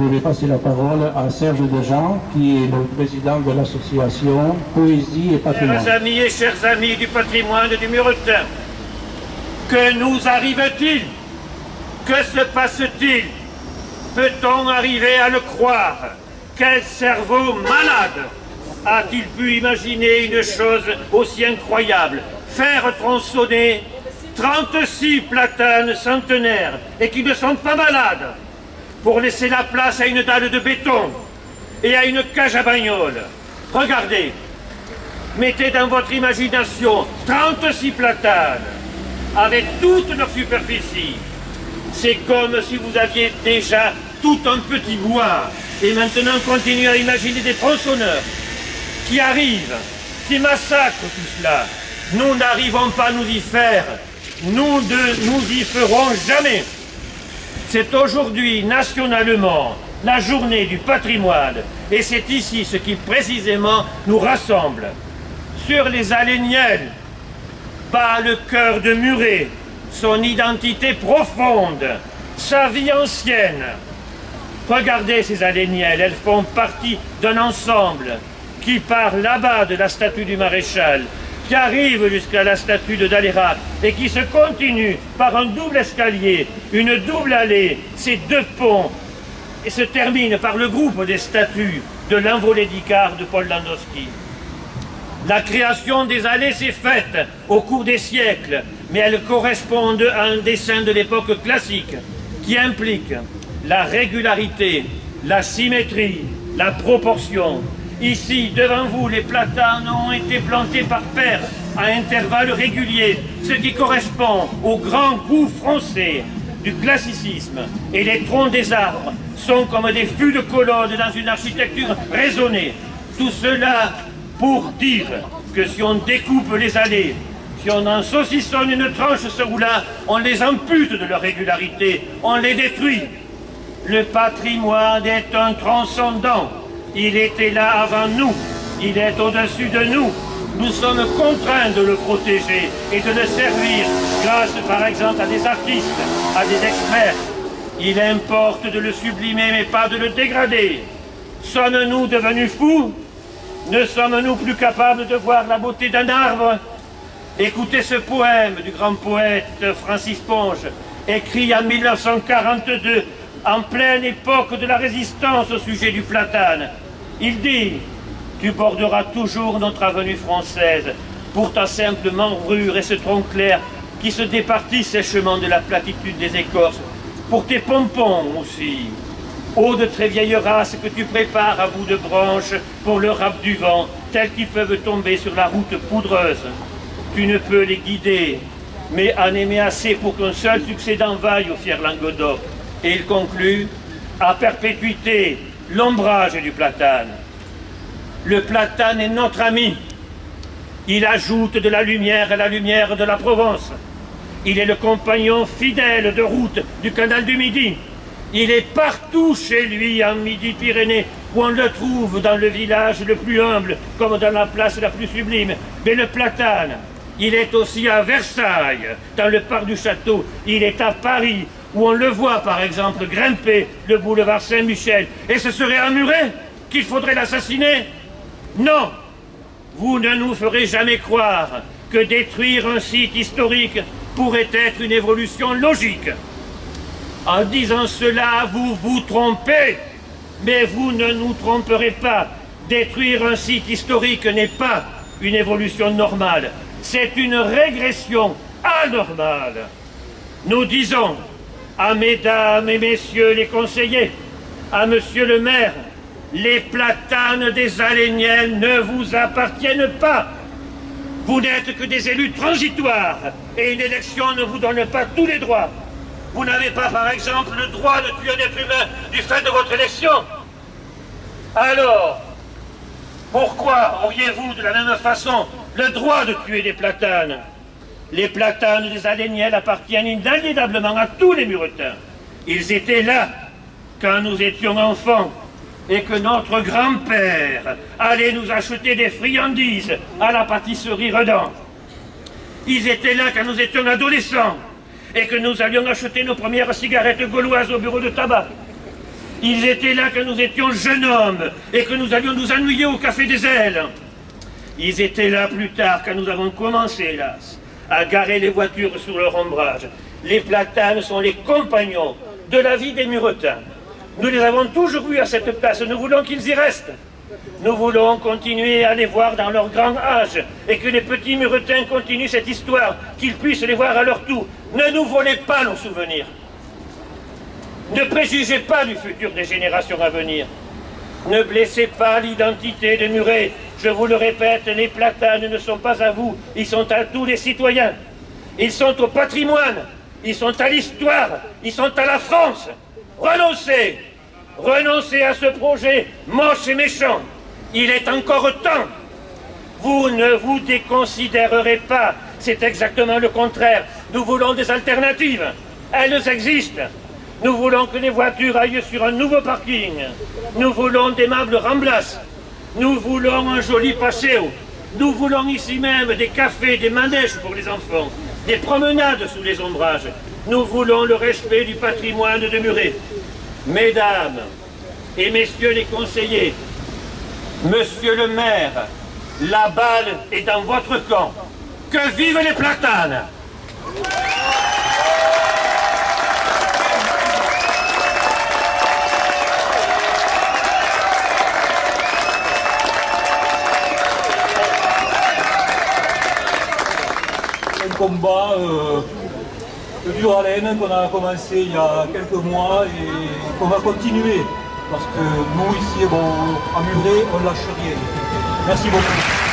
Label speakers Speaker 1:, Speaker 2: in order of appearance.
Speaker 1: vais passer la parole à Serge Desjean, qui est le président de l'association Poésie et Patrimoine.
Speaker 2: Chers amis et chers amis du patrimoine du Muretin, que nous arrive-t-il? Que se passe-t-il? Peut-on arriver à le croire? Quel cerveau malade a-t-il pu imaginer une chose aussi incroyable? Faire tronçonner 36 platanes centenaires et qui ne sont pas malades pour laisser la place à une dalle de béton et à une cage à bagnole. Regardez, mettez dans votre imagination 36 platanes avec toute leur superficie. C'est comme si vous aviez déjà tout un petit bois et maintenant continuez à imaginer des tronçonneurs qui arrivent, qui massacrent tout cela. Nous n'arrivons pas à nous y faire. Nous ne nous y ferons jamais. C'est aujourd'hui, nationalement, la journée du patrimoine. Et c'est ici ce qui précisément nous rassemble. Sur les Aléniennes, bat le cœur de Muret, son identité profonde, sa vie ancienne. Regardez ces Aléniennes, elles font partie d'un ensemble qui part là-bas de la statue du maréchal, qui arrive jusqu'à la statue de Dalérac et qui se continue par un double escalier, une double allée, ces deux ponts, et se termine par le groupe des statues de l'envolée d'Icare de Paul Landowski. La création des allées s'est faite au cours des siècles, mais elles correspondent à un dessin de l'époque classique qui implique la régularité, la symétrie, la proportion. Ici, devant vous, les platanes ont été plantés par paires à intervalles réguliers, ce qui correspond au grand goût français du classicisme. Et les troncs des arbres sont comme des fûts de colonnes dans une architecture raisonnée. Tout cela pour dire que si on découpe les allées, si on en saucissonne une tranche ce roux-là, on les ampute de leur régularité, on les détruit. Le patrimoine est un transcendant. Il était là avant nous, il est au-dessus de nous. Nous sommes contraints de le protéger et de le servir grâce par exemple à des artistes, à des experts. Il importe de le sublimer mais pas de le dégrader. Sommes-nous devenus fous? Ne sommes-nous plus capables de voir la beauté d'un arbre? Écoutez ce poème du grand poète Francis Ponge, écrit en 1942, en pleine époque de la résistance au sujet du platane. Il dit « Tu borderas toujours notre avenue française pour ta simple membrure et ce tronc clair qui se départit sèchement de la platitude des écorces, pour tes pompons aussi, ô de très vieille race que tu prépares à bout de branches pour le rap du vent, tels qu'ils peuvent tomber sur la route poudreuse. Tu ne peux les guider, mais en aimer assez pour qu'un seul succédant vaille au fier Languedoc. » Et il conclut « À perpétuité, l'ombrage du platane. » Le platane est notre ami. Il ajoute de la lumière à la lumière de la Provence. Il est le compagnon fidèle de route du canal du Midi. Il est partout chez lui en Midi-Pyrénées, où on le trouve dans le village le plus humble, comme dans la place la plus sublime. Mais le platane, il est aussi à Versailles, dans le parc du château. Il est à Paris, où on le voit par exemple grimper le boulevard Saint-Michel. Et ce serait à Muret qu'il faudrait l'assassiner? Non, vous ne nous ferez jamais croire que détruire un site historique pourrait être une évolution logique. En disant cela, vous vous trompez, mais vous ne nous tromperez pas. Détruire un site historique n'est pas une évolution normale, c'est une régression anormale. Nous disons à mesdames et messieurs les conseillers, à monsieur le maire, les platanes des Aléniennes ne vous appartiennent pas. Vous n'êtes que des élus transitoires et une élection ne vous donne pas tous les droits. Vous n'avez pas, par exemple, le droit de tuer un être humain du fait de votre élection. Alors, pourquoi auriez-vous de la même façon le droit de tuer des platanes? Les platanes des Aléniennes appartiennent inaliénablement à tous les Muretins. Ils étaient là quand nous étions enfants et que notre grand-père allait nous acheter des friandises à la pâtisserie Redan. Ils étaient là quand nous étions adolescents et que nous allions acheter nos premières cigarettes gauloises au bureau de tabac. Ils étaient là quand nous étions jeunes hommes et que nous allions nous ennuyer au Café des Ailes. Ils étaient là plus tard quand nous avons commencé, hélas, à garer les voitures sur leur ombrage. Les platanes sont les compagnons de la vie des Muretins. Nous les avons toujours vus à cette place, nous voulons qu'ils y restent. Nous voulons continuer à les voir dans leur grand âge et que les petits Muretins continuent cette histoire, qu'ils puissent les voir à leur tour. Ne nous volez pas nos souvenirs. Ne préjugez pas du futur des générations à venir. Ne blessez pas l'identité de Muret. Je vous le répète, les platanes ne sont pas à vous, ils sont à tous les citoyens. Ils sont au patrimoine, ils sont à l'histoire, ils sont à la France. Renoncez, renoncez à ce projet moche et méchant. Il est encore temps. Vous ne vous déconsidérerez pas, c'est exactement le contraire. Nous voulons des alternatives, elles existent. Nous voulons que les voitures aillent sur un nouveau parking. Nous voulons d'aimables remplaces. Nous voulons un joli paseo. Nous voulons ici même des cafés, des manèges pour les enfants, des promenades sous les ombrages. Nous voulons le respect du patrimoine de Muret. Mesdames et messieurs les conseillers, monsieur le maire, la balle est dans votre camp. Que vivent les platanes!
Speaker 3: Combat de dure haleine qu'on a commencé il y a quelques mois et qu'on va continuer parce que nous ici, bon, à Muret, on lâche rien. Merci beaucoup.